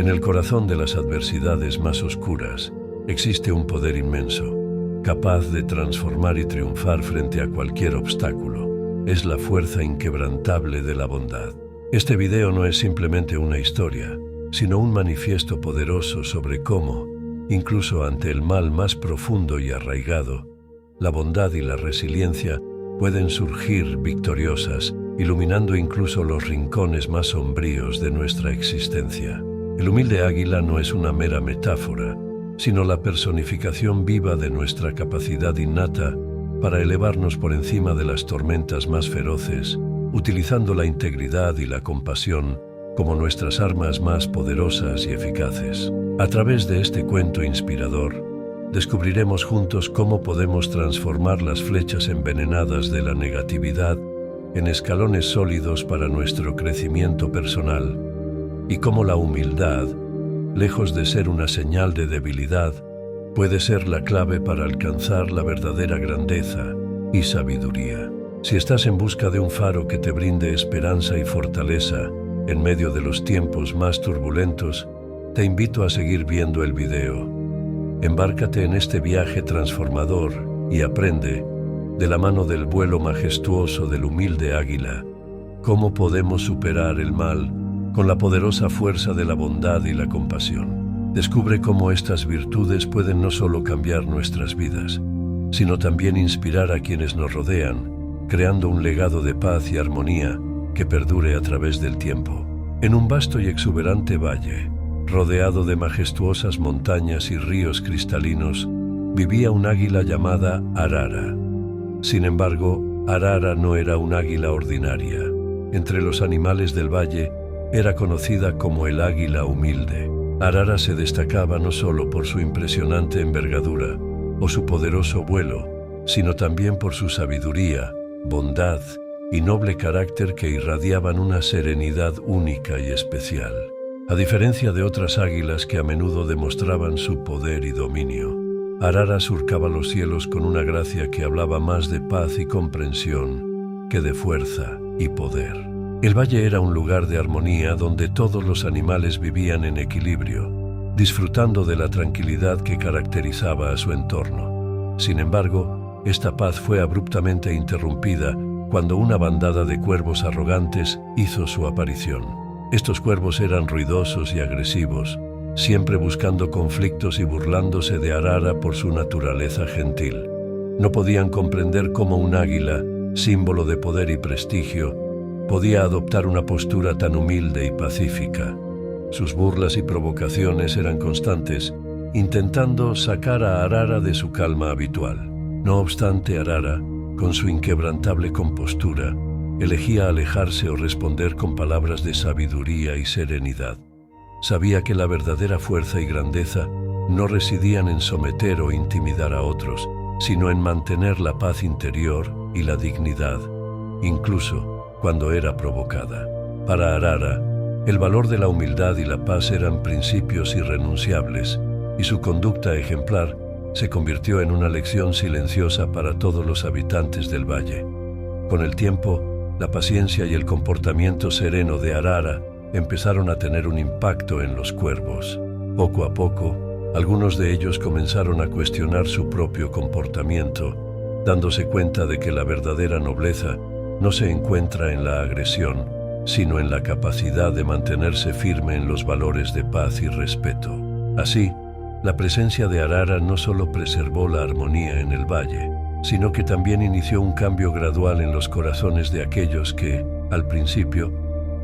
En el corazón de las adversidades más oscuras existe un poder inmenso, capaz de transformar y triunfar frente a cualquier obstáculo. Es la fuerza inquebrantable de la bondad. Este video no es simplemente una historia, sino un manifiesto poderoso sobre cómo, incluso ante el mal más profundo y arraigado, la bondad y la resiliencia pueden surgir victoriosas, iluminando incluso los rincones más sombríos de nuestra existencia. El humilde águila no es una mera metáfora, sino la personificación viva de nuestra capacidad innata para elevarnos por encima de las tormentas más feroces, utilizando la integridad y la compasión como nuestras armas más poderosas y eficaces. A través de este cuento inspirador, descubriremos juntos cómo podemos transformar las flechas envenenadas de la negatividad en escalones sólidos para nuestro crecimiento personal, y cómo la humildad, lejos de ser una señal de debilidad, puede ser la clave para alcanzar la verdadera grandeza y sabiduría. Si estás en busca de un faro que te brinde esperanza y fortaleza en medio de los tiempos más turbulentos, te invito a seguir viendo el video. Embárcate en este viaje transformador y aprende, de la mano del vuelo majestuoso del humilde águila, cómo podemos superar el mal con la poderosa fuerza de la bondad y la compasión. Descubre cómo estas virtudes pueden no solo cambiar nuestras vidas, sino también inspirar a quienes nos rodean, creando un legado de paz y armonía que perdure a través del tiempo. En un vasto y exuberante valle, rodeado de majestuosas montañas y ríos cristalinos, vivía un águila llamada Arara. Sin embargo, Arara no era un águila ordinaria. Entre los animales del valle, era conocida como el águila humilde. Arara se destacaba no solo por su impresionante envergadura o su poderoso vuelo, sino también por su sabiduría, bondad y noble carácter que irradiaban una serenidad única y especial. A diferencia de otras águilas que a menudo demostraban su poder y dominio, Arara surcaba los cielos con una gracia que hablaba más de paz y comprensión que de fuerza y poder. El valle era un lugar de armonía donde todos los animales vivían en equilibrio, disfrutando de la tranquilidad que caracterizaba a su entorno. Sin embargo, esta paz fue abruptamente interrumpida cuando una bandada de cuervos arrogantes hizo su aparición. Estos cuervos eran ruidosos y agresivos, siempre buscando conflictos y burlándose de Arara por su naturaleza gentil. No podían comprender cómo un águila, símbolo de poder y prestigio, podía adoptar una postura tan humilde y pacífica. Sus burlas y provocaciones eran constantes, intentando sacar a Arara de su calma habitual. No obstante, Arara, con su inquebrantable compostura, elegía alejarse o responder con palabras de sabiduría y serenidad. Sabía que la verdadera fuerza y grandeza no residían en someter o intimidar a otros, sino en mantener la paz interior y la dignidad, incluso cuando era provocada. Para Arara, el valor de la humildad y la paz eran principios irrenunciables, y su conducta ejemplar se convirtió en una lección silenciosa para todos los habitantes del valle. Con el tiempo, la paciencia y el comportamiento sereno de Arara empezaron a tener un impacto en los cuervos. Poco a poco, algunos de ellos comenzaron a cuestionar su propio comportamiento, dándose cuenta de que la verdadera nobleza no se encuentra en la agresión, sino en la capacidad de mantenerse firme en los valores de paz y respeto. Así, la presencia de Arara no solo preservó la armonía en el valle, sino que también inició un cambio gradual en los corazones de aquellos que, al principio,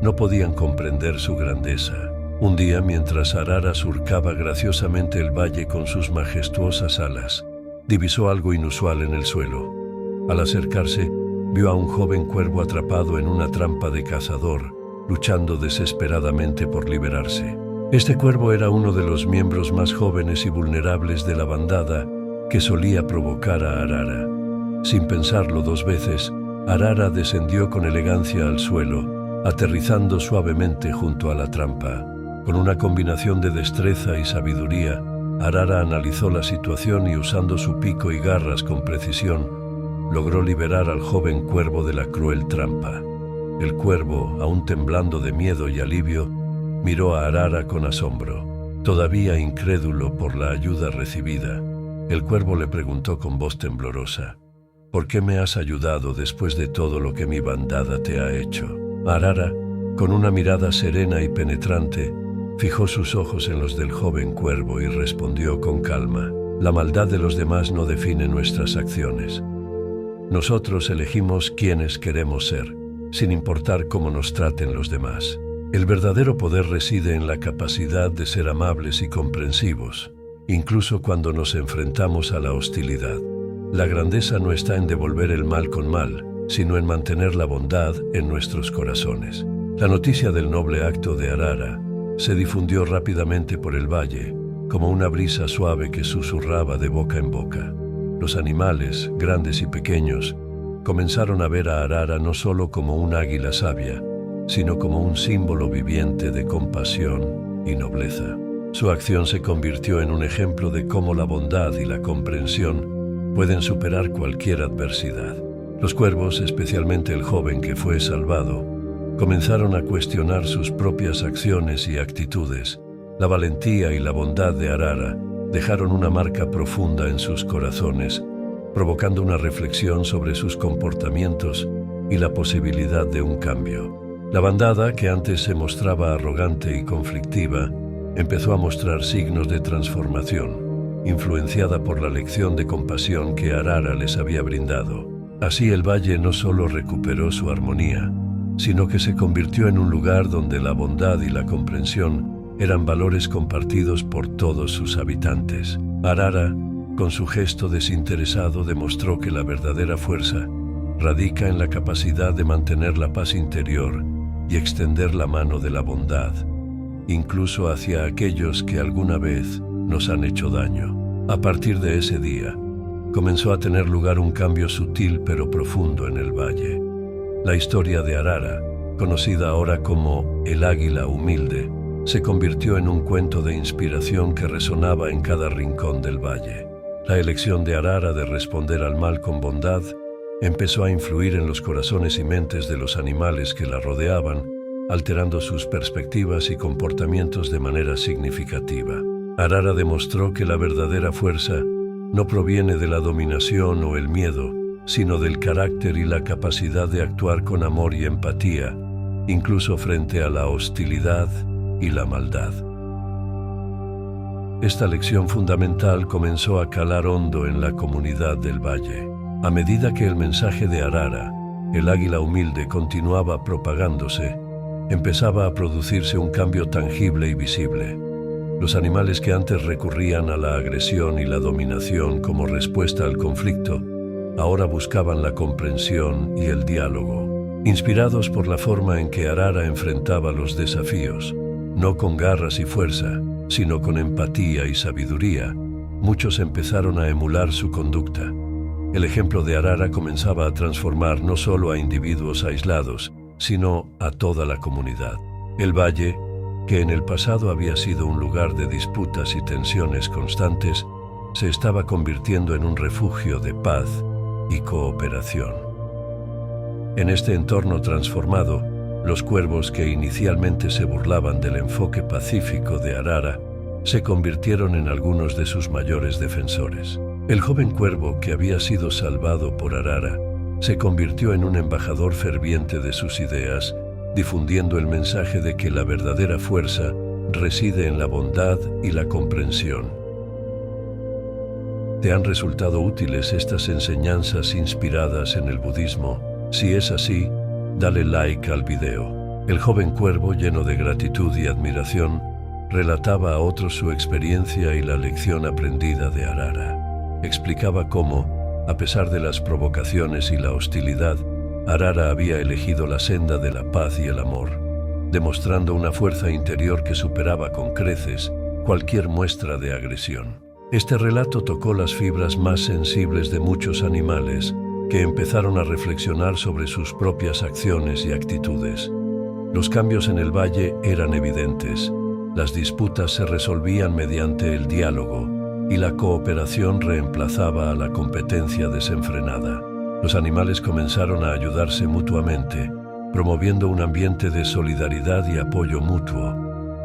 no podían comprender su grandeza. Un día, mientras Arara surcaba graciosamente el valle con sus majestuosas alas, divisó algo inusual en el suelo. Al acercarse, vio a un joven cuervo atrapado en una trampa de cazador, luchando desesperadamente por liberarse. Este cuervo era uno de los miembros más jóvenes y vulnerables de la bandada que solía provocar a Arara. Sin pensarlo dos veces, Arara descendió con elegancia al suelo, aterrizando suavemente junto a la trampa. Con una combinación de destreza y sabiduría, Arara analizó la situación y, usando su pico y garras con precisión, logró liberar al joven cuervo de la cruel trampa. El cuervo, aún temblando de miedo y alivio, Miró a Arara con asombro. Todavía incrédulo por la ayuda recibida, el cuervo le preguntó con voz temblorosa: ¿por qué me has ayudado después de todo lo que mi bandada te ha hecho? Arara, con una mirada serena y penetrante, fijó sus ojos en los del joven cuervo y respondió con calma: la maldad de los demás no define nuestras acciones. Nosotros elegimos quiénes queremos ser, sin importar cómo nos traten los demás. El verdadero poder reside en la capacidad de ser amables y comprensivos, incluso cuando nos enfrentamos a la hostilidad. La grandeza no está en devolver el mal con mal, sino en mantener la bondad en nuestros corazones. La noticia del noble acto de Arara se difundió rápidamente por el valle, como una brisa suave que susurraba de boca en boca. Los animales, grandes y pequeños, comenzaron a ver a Arara no solo como un águila sabia, sino como un símbolo viviente de compasión y nobleza. Su acción se convirtió en un ejemplo de cómo la bondad y la comprensión pueden superar cualquier adversidad. Los cuervos, especialmente el joven que fue salvado, comenzaron a cuestionar sus propias acciones y actitudes. La valentía y la bondad de Arara dejaron una marca profunda en sus corazones, provocando una reflexión sobre sus comportamientos y la posibilidad de un cambio. La bandada, que antes se mostraba arrogante y conflictiva, empezó a mostrar signos de transformación, influenciada por la lección de compasión que Arara les había brindado. Así el valle no solo recuperó su armonía, sino que se convirtió en un lugar donde la bondad y la comprensión eran valores compartidos por todos sus habitantes. Arara, con su gesto desinteresado, demostró que la verdadera fuerza radica en la capacidad de mantener la paz interior y extender la mano de la bondad, incluso hacia aquellos que alguna vez nos han hecho daño. A partir de ese día, comenzó a tener lugar un cambio sutil pero profundo en el valle. La historia de Arara, conocida ahora como el águila humilde, se convirtió en un cuento de inspiración que resonaba en cada rincón del valle. La elección de Arara de responder al mal con bondad empezó a influir en los corazones y mentes de los animales que la rodeaban, alterando sus perspectivas y comportamientos de manera significativa. Arara demostró que la verdadera fuerza no proviene de la dominación o el miedo, sino del carácter y la capacidad de actuar con amor y empatía, incluso frente a la hostilidad y la maldad. Esta lección fundamental comenzó a calar hondo en la comunidad del valle. A medida que el mensaje de Arara, el águila humilde, continuaba propagándose, empezaba a producirse un cambio tangible y visible. Los animales que antes recurrían a la agresión y la dominación como respuesta al conflicto, ahora buscaban la comprensión y el diálogo. Inspirados por la forma en que Arara enfrentaba los desafíos, no con garras y fuerza, sino con empatía y sabiduría, muchos empezaron a emular su conducta. El ejemplo de Arara comenzaba a transformar no solo a individuos aislados, sino a toda la comunidad. El valle, que en el pasado había sido un lugar de disputas y tensiones constantes, se estaba convirtiendo en un refugio de paz y cooperación. En este entorno transformado, los cuervos que inicialmente se burlaban del enfoque pacífico de Arara se convirtieron en algunos de sus mayores defensores. El joven cuervo que había sido salvado por Arara se convirtió en un embajador ferviente de sus ideas, difundiendo el mensaje de que la verdadera fuerza reside en la bondad y la comprensión. ¿Te han resultado útiles estas enseñanzas inspiradas en el budismo? Si es así, dale like al video. El joven cuervo, lleno de gratitud y admiración, relataba a otros su experiencia y la lección aprendida de Arara. Explicaba cómo, a pesar de las provocaciones y la hostilidad, Arara había elegido la senda de la paz y el amor, demostrando una fuerza interior que superaba con creces cualquier muestra de agresión. Este relato tocó las fibras más sensibles de muchos animales, que empezaron a reflexionar sobre sus propias acciones y actitudes. Los cambios en el valle eran evidentes. Las disputas se resolvían mediante el diálogo, y la cooperación reemplazaba a la competencia desenfrenada. Los animales comenzaron a ayudarse mutuamente, promoviendo un ambiente de solidaridad y apoyo mutuo.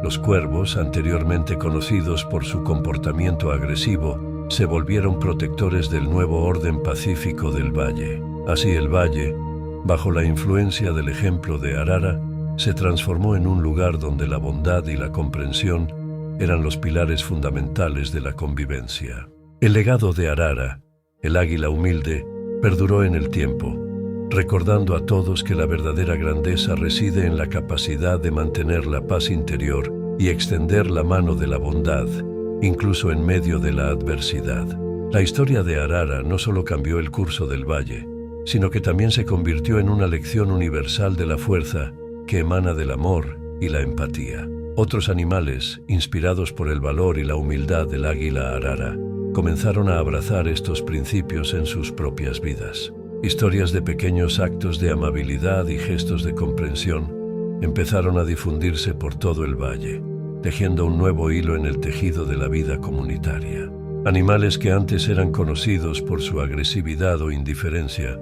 Los cuervos, anteriormente conocidos por su comportamiento agresivo, se volvieron protectores del nuevo orden pacífico del valle. Así el valle, bajo la influencia del ejemplo de Arara, se transformó en un lugar donde la bondad y la comprensión eran los pilares fundamentales de la convivencia. El legado de Arara, el águila humilde, perduró en el tiempo, recordando a todos que la verdadera grandeza reside en la capacidad de mantener la paz interior y extender la mano de la bondad, incluso en medio de la adversidad. La historia de Arara no solo cambió el curso del valle, sino que también se convirtió en una lección universal de la fuerza que emana del amor y la empatía. Otros animales, inspirados por el valor y la humildad del águila Arara, comenzaron a abrazar estos principios en sus propias vidas. Historias de pequeños actos de amabilidad y gestos de comprensión empezaron a difundirse por todo el valle, tejiendo un nuevo hilo en el tejido de la vida comunitaria. Animales que antes eran conocidos por su agresividad o indiferencia,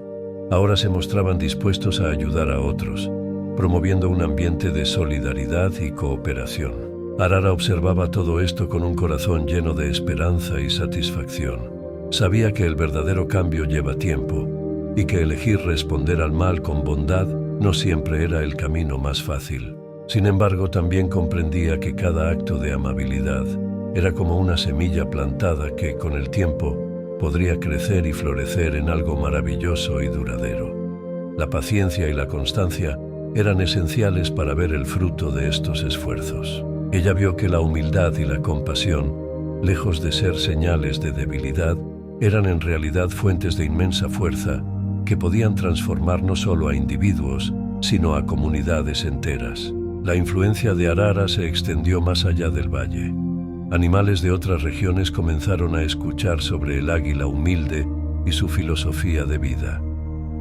ahora se mostraban dispuestos a ayudar a otros, promoviendo un ambiente de solidaridad y cooperación. Arara observaba todo esto con un corazón lleno de esperanza y satisfacción. Sabía que el verdadero cambio lleva tiempo y que elegir responder al mal con bondad no siempre era el camino más fácil. Sin embargo, también comprendía que cada acto de amabilidad era como una semilla plantada que, con el tiempo, podría crecer y florecer en algo maravilloso y duradero. La paciencia y la constancia eran esenciales para ver el fruto de estos esfuerzos. Ella vio que la humildad y la compasión, lejos de ser señales de debilidad, eran en realidad fuentes de inmensa fuerza que podían transformar no solo a individuos, sino a comunidades enteras. La influencia de Arara se extendió más allá del valle. Animales de otras regiones comenzaron a escuchar sobre el águila humilde y su filosofía de vida.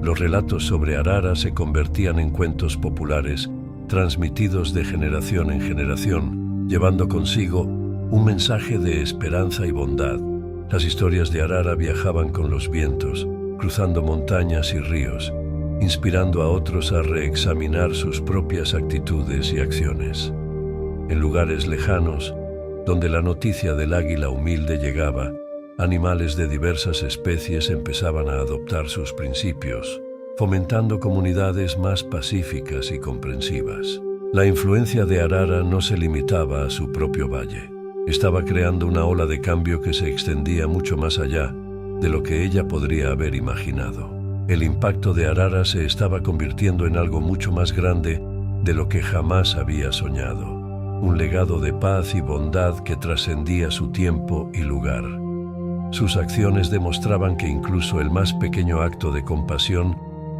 Los relatos sobre Arara se convertían en cuentos populares, transmitidos de generación en generación, llevando consigo un mensaje de esperanza y bondad. Las historias de Arara viajaban con los vientos, cruzando montañas y ríos, inspirando a otros a reexaminar sus propias actitudes y acciones. En lugares lejanos, donde la noticia del águila humilde llegaba, animales de diversas especies empezaban a adoptar sus principios, fomentando comunidades más pacíficas y comprensivas. La influencia de Arara no se limitaba a su propio valle. Estaba creando una ola de cambio que se extendía mucho más allá de lo que ella podría haber imaginado. El impacto de Arara se estaba convirtiendo en algo mucho más grande de lo que jamás había soñado. Un legado de paz y bondad que trascendía su tiempo y lugar. Sus acciones demostraban que incluso el más pequeño acto de compasión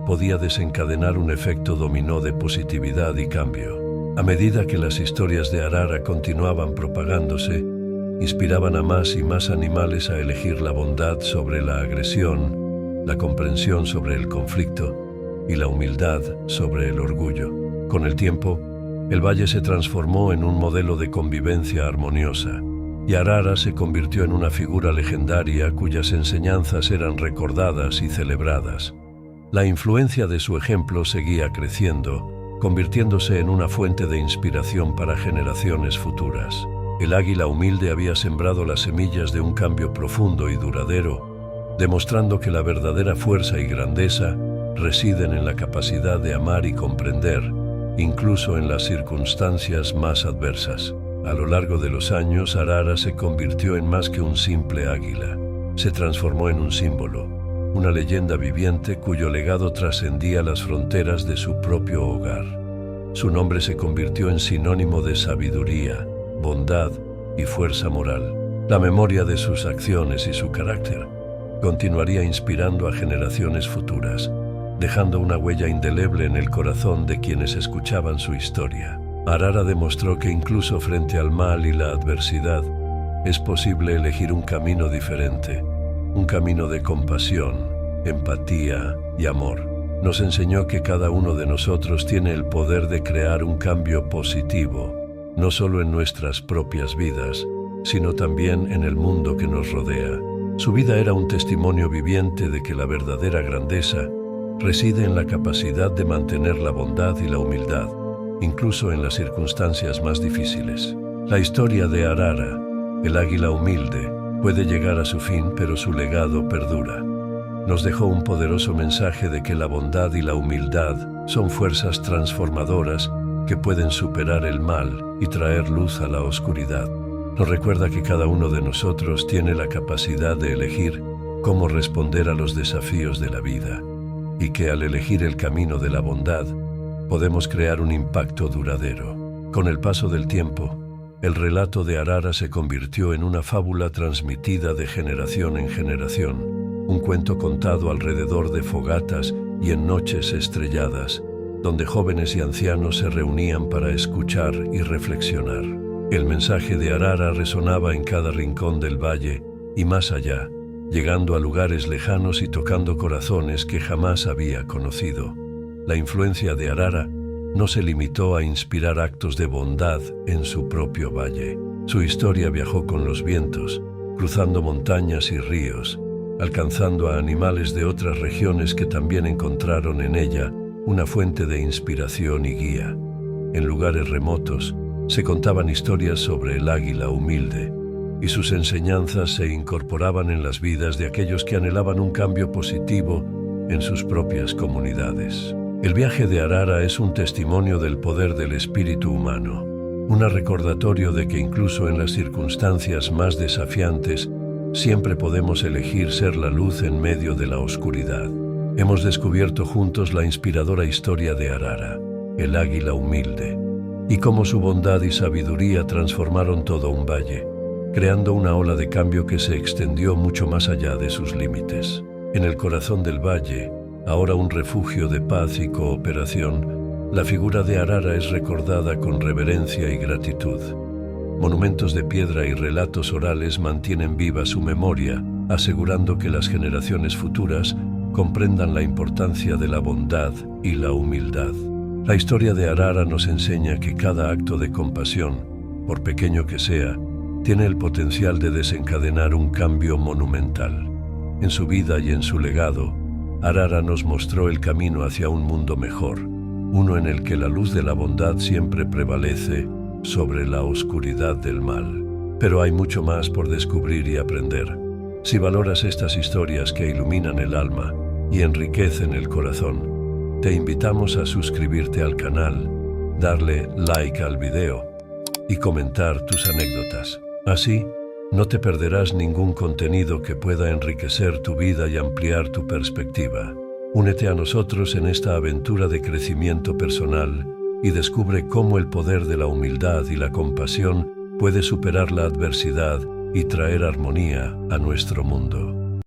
podía desencadenar un efecto dominó de positividad y cambio. A medida que las historias de Arara continuaban propagándose, inspiraban a más y más animales a elegir la bondad sobre la agresión, la comprensión sobre el conflicto y la humildad sobre el orgullo. Con el tiempo, el valle se transformó en un modelo de convivencia armoniosa, y Arara se convirtió en una figura legendaria cuyas enseñanzas eran recordadas y celebradas. La influencia de su ejemplo seguía creciendo, convirtiéndose en una fuente de inspiración para generaciones futuras. El águila humilde había sembrado las semillas de un cambio profundo y duradero, demostrando que la verdadera fuerza y grandeza residen en la capacidad de amar y comprender, incluso en las circunstancias más adversas. A lo largo de los años, Arara se convirtió en más que un simple águila. Se transformó en un símbolo, una leyenda viviente cuyo legado trascendía las fronteras de su propio hogar. Su nombre se convirtió en sinónimo de sabiduría, bondad y fuerza moral. La memoria de sus acciones y su carácter continuaría inspirando a generaciones futuras, dejando una huella indeleble en el corazón de quienes escuchaban su historia. Arara demostró que incluso frente al mal y la adversidad, es posible elegir un camino diferente, un camino de compasión, empatía y amor. Nos enseñó que cada uno de nosotros tiene el poder de crear un cambio positivo, no solo en nuestras propias vidas, sino también en el mundo que nos rodea. Su vida era un testimonio viviente de que la verdadera grandeza reside en la capacidad de mantener la bondad y la humildad, incluso en las circunstancias más difíciles. La historia de Arara, el águila humilde, puede llegar a su fin, pero su legado perdura. Nos dejó un poderoso mensaje de que la bondad y la humildad son fuerzas transformadoras que pueden superar el mal y traer luz a la oscuridad. Nos recuerda que cada uno de nosotros tiene la capacidad de elegir cómo responder a los desafíos de la vida, y que al elegir el camino de la bondad, podemos crear un impacto duradero. Con el paso del tiempo, el relato de Arara se convirtió en una fábula transmitida de generación en generación, un cuento contado alrededor de fogatas y en noches estrelladas, donde jóvenes y ancianos se reunían para escuchar y reflexionar. El mensaje de Arara resonaba en cada rincón del valle y más allá, llegando a lugares lejanos y tocando corazones que jamás había conocido. La influencia de Arara no se limitó a inspirar actos de bondad en su propio valle. Su historia viajó con los vientos, cruzando montañas y ríos, alcanzando a animales de otras regiones que también encontraron en ella una fuente de inspiración y guía. En lugares remotos se contaban historias sobre el águila humilde, y sus enseñanzas se incorporaban en las vidas de aquellos que anhelaban un cambio positivo en sus propias comunidades. El viaje de Arara es un testimonio del poder del espíritu humano, un recordatorio de que incluso en las circunstancias más desafiantes, siempre podemos elegir ser la luz en medio de la oscuridad. Hemos descubierto juntos la inspiradora historia de Arara, el águila humilde, y cómo su bondad y sabiduría transformaron todo un valle, creando una ola de cambio que se extendió mucho más allá de sus límites. En el corazón del valle, ahora un refugio de paz y cooperación, la figura de Arara es recordada con reverencia y gratitud. Monumentos de piedra y relatos orales mantienen viva su memoria, asegurando que las generaciones futuras comprendan la importancia de la bondad y la humildad. La historia de Arara nos enseña que cada acto de compasión, por pequeño que sea, tiene el potencial de desencadenar un cambio monumental. En su vida y en su legado, Arara nos mostró el camino hacia un mundo mejor, uno en el que la luz de la bondad siempre prevalece sobre la oscuridad del mal. Pero hay mucho más por descubrir y aprender. Si valoras estas historias que iluminan el alma y enriquecen el corazón, te invitamos a suscribirte al canal, darle like al video y comentar tus anécdotas. Así, no te perderás ningún contenido que pueda enriquecer tu vida y ampliar tu perspectiva. Únete a nosotros en esta aventura de crecimiento personal y descubre cómo el poder de la humildad y la compasión puede superar la adversidad y traer armonía a nuestro mundo.